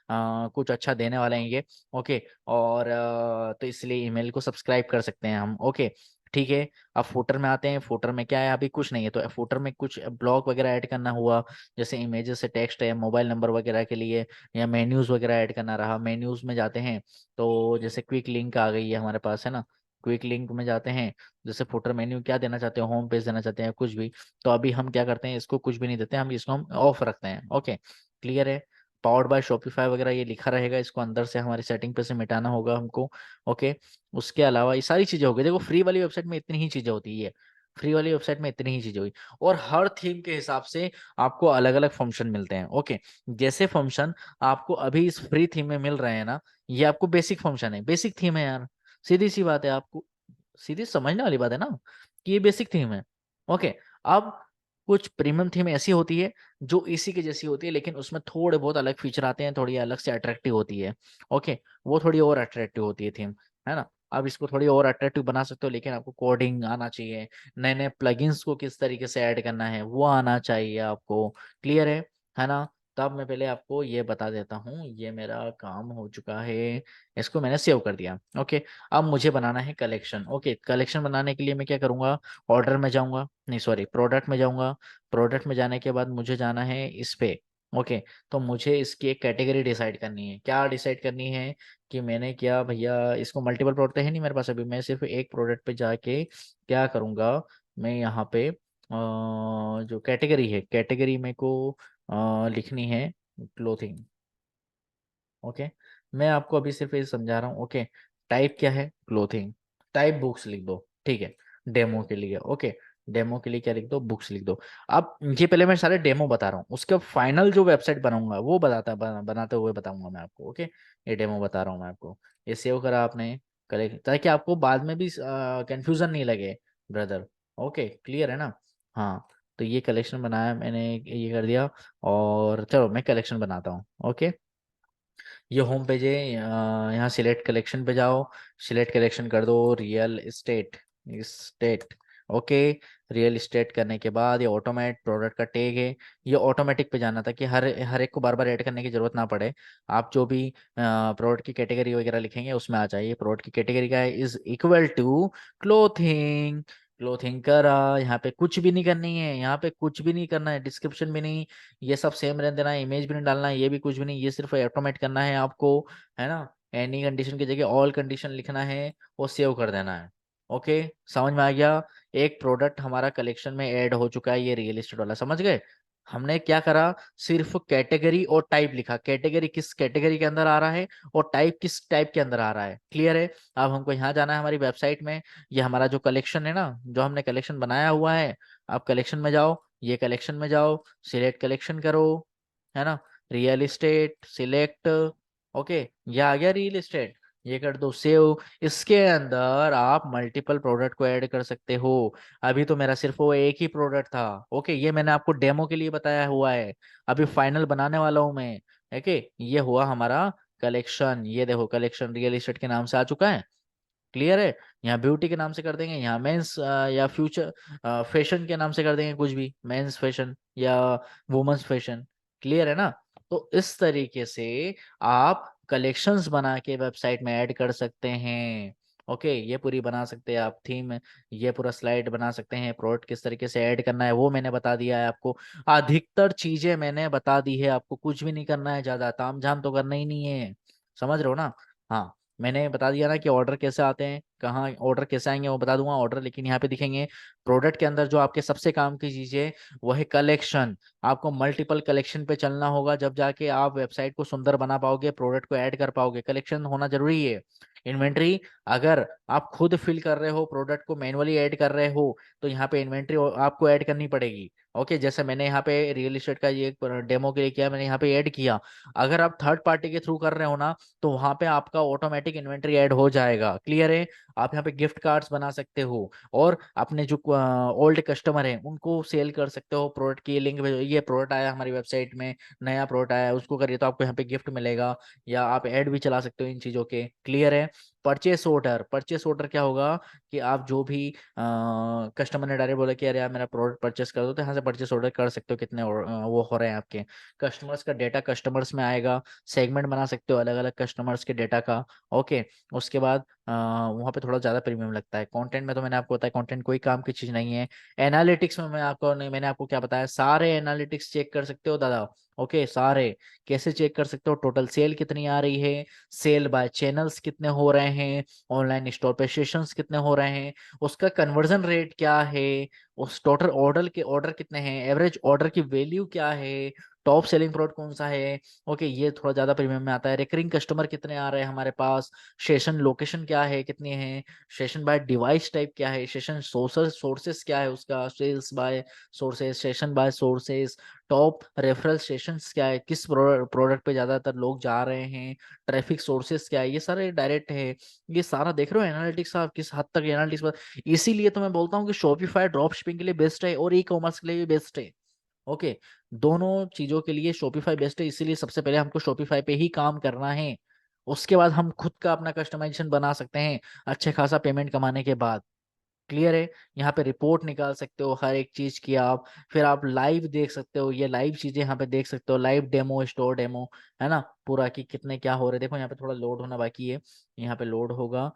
कुछ अच्छा देने वाले हैं ये। ओके। और तो इसलिए ईमेल को सब्सक्राइब कर सकते हैं हम। ओके, ठीक है। अब फुटर में आते हैं। फुटर में क्या है, अभी कुछ नहीं है, तो फुटर में कुछ ब्लॉग वगैरह ऐड करना हुआ, जैसे इमेजेस से टेक्स्ट है, मोबाइल नंबर वगैरह के लिए, या मेन्यूज वगैरह ऐड करना रहा। मेन्यूज में जाते हैं तो जैसे क्विक लिंक आ गई है हमारे पास, है ना। क्विक लिंक में जाते हैं, जैसे फुटर मेन्यू क्या देना चाहते हो, होम पेज देना चाहते हैं, कुछ भी। तो अभी हम क्या करते हैं, इसको कुछ भी नहीं देते, हम इसको हम ऑफ रखते हैं। ओके, क्लियर है। पावर्ड बाय शॉपिफाई वगैरह ये लिखा रहेगा, इसको अंदर से हमारी सेटिंग पे से मिटाना होगा हमको। ओके, उसके अलावा ये सारी चीजें हो गई। देखो फ्री वाली वेबसाइट में इतनी ही चीजें होती है, फ्री वाली वेबसाइट में इतनी ही चीजें हुई। और हर थीम के हिसाब से आपको अलग अलग फंक्शन मिलते हैं। ओके, जैसे फंक्शन आपको अभी इस फ्री थीम में मिल रहे हैं ना, ये आपको बेसिक फंक्शन है, बेसिक थीम है यार। सीधी सी बात है, आपको सीधी समझने वाली बात है ना, कि ये बेसिक थीम है। ओके, अब कुछ प्रीमियम थीम ऐसी होती है जो इसी के जैसी होती है, लेकिन उसमें थोड़े बहुत अलग फीचर आते हैं, थोड़ी अलग से अट्रैक्टिव होती है। ओके, वो थोड़ी और अट्रैक्टिव होती है थीम, है ना। अब इसको थोड़ी और अट्रैक्टिव बना सकते हो, लेकिन आपको कोडिंग आना चाहिए, नए नए प्लगइन्स को किस तरीके से ऐड करना है वो आना चाहिए आपको। क्लियर है ना। तब मैं पहले आपको ये बता देता हूँ, ये मेरा काम हो चुका है, इसको मैंने सेव कर दिया। ओके, अब मुझे बनाना है कलेक्शन। ओके, कलेक्शन बनाने के लिए मैं क्या करूँगा, ऑर्डर में जाऊँगा, नहीं सॉरी प्रोडक्ट में जाऊँगा। प्रोडक्ट में जाने के बाद मुझे जाना है इस पे। ओके, तो मुझे इसकी एक कैटेगरी डिसाइड करनी है। क्या डिसाइड करनी है, कि मैंने क्या भैया, इसको मल्टीपल प्रोडक्ट है नहीं मेरे पास अभी, मैं सिर्फ एक प्रोडक्ट पे जाके क्या करूँगा, मैं यहाँ पे जो कैटेगरी है, कैटेगरी मेरे को लिखनी है क्लोथिंग। ओके, मैं आपको अभी सिर्फ ये समझा रहा हूँ। ओके, टाइप क्या है, क्लोथिंग। टाइप बुक्स लिख दो, ठीक है, डेमो के लिए। ओके, डेमो के लिए क्या लिख दो, बुक्स लिख दो। अब ये पहले मैं सारे डेमो बता रहा हूँ, उसके फाइनल जो वेबसाइट बनाऊंगा वो बनाते हुए बताऊंगा मैं आपको। ओके, ये डेमो बता रहा हूँ मैं आपको। ये सेव करा आपने, करेक्ट, ताकि आपको बाद में भी कंफ्यूजन नहीं लगे ब्रदर। ओके, क्लियर है ना। हाँ, तो ये कलेक्शन बनाया मैंने, ये कर दिया। और चलो मैं कलेक्शन बनाता हूँ। ओके, ये होम पेज है, यहाँ सिलेक्ट कलेक्शन पे जाओ, सिलेक्ट कलेक्शन कर दो, real estate, estate. Okay, real estate करने के बाद ये ऑटोमेट प्रोडक्ट का टैग है, ये ऑटोमेटिक पे जाना था, कि हर हर एक को बार बार ऐड करने की जरूरत ना पड़े। आप जो भी प्रोडक्ट की कैटेगरी वगैरह लिखेंगे उसमें आ जाइए। प्रोडक्ट की कैटेगरी का है, is equal to clothing. Clothing करा, यहाँ पे कुछ भी नहीं करनी है, यहाँ पे कुछ भी नहीं करना है, डिस्क्रिप्शन भी नहीं, ये सब सेम रहने देना है, इमेज भी नहीं डालना है, ये भी कुछ भी नहीं, ये सिर्फ ऑटोमेट करना है आपको, है ना। एनी कंडीशन की जगह ऑल कंडीशन लिखना है और सेव कर देना है। ओके, समझ में आ गया। एक प्रोडक्ट हमारा कलेक्शन में ऐड हो चुका है, ये रियल एस्टेट वाला, समझ गए। हमने क्या करा, सिर्फ कैटेगरी और टाइप लिखा, कैटेगरी किस कैटेगरी के अंदर आ रहा है और टाइप किस टाइप के अंदर आ रहा है। क्लियर है। अब हमको यहाँ जाना है हमारी वेबसाइट में, ये हमारा जो कलेक्शन है ना, जो हमने कलेक्शन बनाया हुआ है, आप कलेक्शन में जाओ, ये कलेक्शन में जाओ, सिलेक्ट कलेक्शन करो, है ना, रियल इस्टेट सिलेक्ट। ओके, ये आ गया रियल इस्टेट, ये कर दो सेव। इसके अंदर आप मल्टीपल प्रोडक्ट को ऐड कर सकते हो। अभी तो मेरा सिर्फ वो एक ही प्रोडक्ट था। ओके, ये मैंने आपको डेमो के लिए बताया हुआ है, अभी फाइनल बनाने वाला हूं मैं। ओके, ये हुआ हमारा कलेक्शन, ये देखो कलेक्शन रियल इस्टेट के नाम से आ चुका है। क्लियर है। यहाँ ब्यूटी के नाम से कर देंगे, यहाँ मेंस या फ्यूचर फैशन के नाम से कर देंगे, कुछ भी मेंस फैशन या वुमेन्स फैशन। क्लियर है ना। तो इस तरीके से आप कलेक्शंस बना के वेबसाइट में ऐड कर सकते हैं। ओके, ये पूरी बना सकते हैं आप थीम, ये पूरा स्लाइड बना सकते हैं। प्रोडक्ट किस तरीके से ऐड करना है वो मैंने बता दिया है आपको, अधिकतर चीजें मैंने बता दी है आपको, कुछ भी नहीं करना है, ज्यादा तामझाम तो करना ही नहीं है। समझ रहे हो ना। हाँ, मैंने बता दिया ना कि ऑर्डर कैसे आते हैं, कहाँ ऑर्डर कैसे आएंगे वो बता दूंगा ऑर्डर, लेकिन यहाँ पे दिखेंगे प्रोडक्ट के अंदर जो आपके सबसे काम की चीज है वो है कलेक्शन। आपको मल्टीपल कलेक्शन पे चलना होगा, जब जाके आप वेबसाइट को सुंदर बना पाओगे, प्रोडक्ट को ऐड कर पाओगे। कलेक्शन होना जरूरी है। इन्वेंट्री, अगर आप खुद फिल कर रहे हो, प्रोडक्ट को मैनुअली ऐड कर रहे हो, तो यहाँ पे इन्वेंट्री आपको ऐड करनी पड़ेगी। ओके, जैसे मैंने यहाँ पे रियल एस्टेट का ये डेमो के लिए किया, मैंने यहाँ पे ऐड किया। अगर आप थर्ड पार्टी के थ्रू कर रहे हो ना, तो वहां पे आपका ऑटोमेटिक इन्वेंट्री ऐड हो जाएगा। क्लियर है। आप यहाँ पे गिफ्ट कार्ड्स बना सकते हो, और अपने जो ओल्ड कस्टमर हैं उनको सेल कर सकते हो। प्रोडक्ट की लिंक भेजो, ये प्रोडक्ट आया हमारी वेबसाइट में, नया प्रोडक्ट आया है, उसको करिए तो आपको यहाँ पे गिफ्ट मिलेगा, या आप ऐड भी चला सकते हो इन चीजों के। क्लियर है। परचेस ऑर्डर क्या होगा कि आप जो भी कस्टमर ने डायरेक्ट बोला कि अरे यार मेरा प्रोडक्ट परचेस कर दो, तो यहाँ से परचेस ऑर्डर कर सकते हो कितने वो हो रहे हैं आपके। कस्टमर्स का डेटा कस्टमर्स में आएगा, सेगमेंट बना सकते हो अलग अलग कस्टमर्स के डेटा का। ओके, उसके बाद वहाँ पे थोड़ा ज़्यादा प्रीमियम लगता है। कंटेंट में तो मैंने आपको बताया कंटेंट कोई काम की चीज़ नहीं है। एनालिटिक्स में मैंने आपको क्या बताया, सारे एनालिटिक्स चेक कर सकते हो दादा। ओके, सारे कैसे चेक कर सकते हो, टोटल सेल कितनी आ रही है, सेल बाय चैनल्स कितने हो रहे हैं, ऑनलाइन स्टोर पे सेशंस कितने हो रहे हैं, उसका कन्वर्जन रेट क्या है, उस टोटल ऑर्डर कितने हैं, एवरेज ऑर्डर की वैल्यू क्या है, टॉप सेलिंग प्रोडक्ट कौन सा है। ओके, ये थोड़ा ज्यादा प्रीमियम में आता है। रिकरिंग कस्टमर कितने आ रहे हैं हमारे पास, सेशन लोकेशन क्या है, कितनी है, सेशन बाय डिवाइस टाइप क्या है, सेशन सोर्सेस क्या है उसका, sales by sources, session by sources, top referral sessions क्या है, किस प्रोडक्ट पे ज्यादातर लोग जा रहे हैं, ट्रैफिक सोर्सेस क्या है, ये सारे डायरेक्ट है। ये सारा देख रहे हो एनालिटिक्स, आप किस हद तक एनालिटिक्स पर। इसीलिए तो मैं बोलता हूँ कि शॉपिफाई ड्रॉप शिपिंग के लिए बेस्ट है और ई कॉमर्स के लिए भी बेस्ट है। ओके, दोनों चीजों के लिए शॉपिफाई बेस्ट है। इसीलिए सबसे पहले हमको शॉपिफाई पे ही काम करना है, उसके बाद हम खुद का अपना कस्टमाइजेशन बना सकते हैं अच्छे खासा पेमेंट कमाने के बाद। क्लियर है। यहाँ पे रिपोर्ट निकाल सकते हो हर एक चीज की आप, फिर आप लाइव देख सकते हो, ये लाइव चीजें यहाँ पे देख सकते हो, लाइव डेमो, स्टोर डेमो, है ना, पूरा कि कितने क्या हो रहे हैं। देखो यहाँ पे थोड़ा लोड होना बाकी है, यहाँ पे लोड होगा।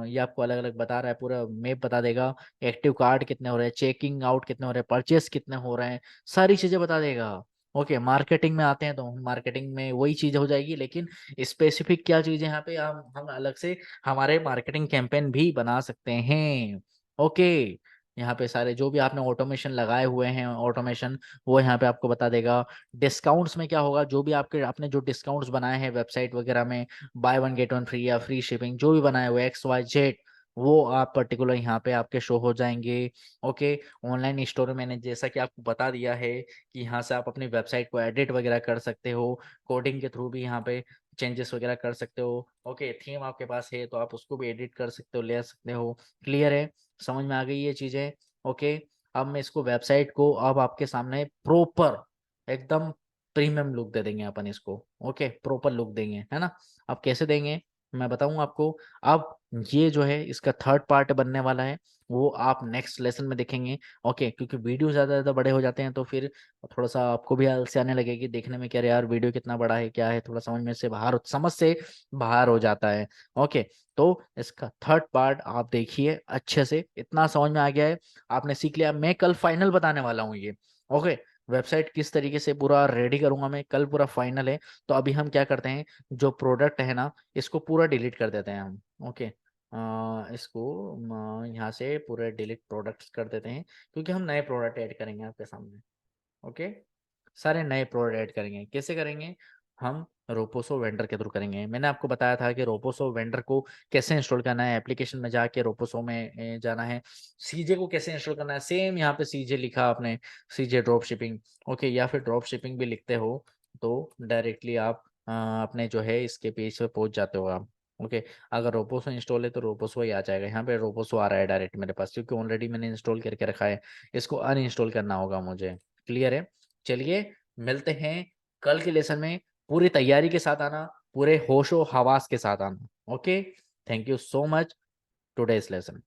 ये आपको अलग अलग बता रहा है, पूरा मैप बता देगा, एक्टिव कार्ड कितने हो रहे हैं, चेकिंग आउट कितने हो रहे हैं, परचेस कितने हो रहे हैं, सारी चीजें बता देगा। ओके, मार्केटिंग में आते हैं तो मार्केटिंग में वही चीज हो जाएगी, लेकिन स्पेसिफिक क्या चीज है यहाँ पे हम अलग से हमारे मार्केटिंग कैंपेन भी बना सकते हैं। ओके, यहाँ पे सारे जो भी आपने ऑटोमेशन लगाए हुए हैं, ऑटोमेशन वो यहाँ पे आपको बता देगा। डिस्काउंट्स में क्या होगा, जो भी आपने जो डिस्काउंट्स बनाए हैं वेबसाइट वगैरह में, by one get one free या फ्री शिपिंग जो भी बनाए हुए XYZ, वो आप पर्टिकुलर यहाँ पे आपके शो हो जाएंगे। ओके, ऑनलाइन स्टोर में मैंने जैसा कि आपको बता दिया है कि यहाँ से आप अपनी वेबसाइट को एडिट वगैरह कर सकते हो, कोडिंग के थ्रू भी यहाँ पे चेंजेस वगैरह कर सकते हो। ओके, थीम आपके पास है तो आप उसको भी एडिट कर सकते हो, ले सकते हो। क्लियर है, समझ में आ गई ये चीजें। ओके, अब मैं इसको वेबसाइट को अब आपके सामने प्रॉपर एकदम प्रीमियम लुक दे देंगे अपन इसको। ओके, प्रॉपर लुक देंगे, है ना। अब कैसे देंगे मैं बताऊंगा आपको। अब ये जो है इसका थर्ड पार्ट बनने वाला है, वो आप नेक्स्ट लेसन में देखेंगे। ओके, क्योंकि वीडियो ज्यादा ज्यादा बड़े हो जाते हैं तो फिर थोड़ा सा आपको भी आलसी आने लगेगी देखने में, क्या यार वीडियो कितना बड़ा है क्या है, थोड़ा समझ से बाहर हो जाता है। ओके, तो इसका थर्ड पार्ट आप देखिए अच्छे से, इतना समझ में आ गया है, आपने सीख लिया। मैं कल फाइनल बताने वाला हूँ ये। ओके, वेबसाइट किस तरीके से पूरा रेडी करूंगा मैं कल, पूरा फाइनल है। तो अभी हम क्या करते हैं, जो प्रोडक्ट है ना इसको पूरा डिलीट कर देते हैं हम। ओके, इसको यहाँ से पूरे डिलीट प्रोडक्ट्स कर देते हैं, क्योंकि हम नए प्रोडक्ट ऐड करेंगे आपके सामने। ओके, सारे नए प्रोडक्ट ऐड करेंगे। कैसे करेंगे, हम रोपोसो वेंडर के थ्रू करेंगे। मैंने आपको बताया था कि रोपोसो वेंडर को कैसे इंस्टॉल करना है, एप्लीकेशन में जाके रोपोसो में जाना है। सीजे को कैसे इंस्टॉल करना है, सेम यहाँ पे सीजे लिखा आपने, सीजे ड्रॉप शिपिंग। ओके, या फिर ड्रॉप शिपिंग भी लिखते हो तो डायरेक्टली आप अपने जो है इसके पेज पे पहुंच जाते हो आप। ओके, अगर रोपोसो इंस्टॉल है तो रोपोसो ही आ जाएगा। यहाँ पे रोपोसो आ रहा है डायरेक्ट मेरे पास, क्योंकि ऑलरेडी मैंने इंस्टॉल करके रखा है, इसको अनइंस्टॉल करना होगा मुझे। क्लियर है। चलिए, मिलते हैं कल के लेसन में। पूरी तैयारी के साथ आना, पूरे होशो हवास के साथ आना। Okay, thank you so much today's lesson.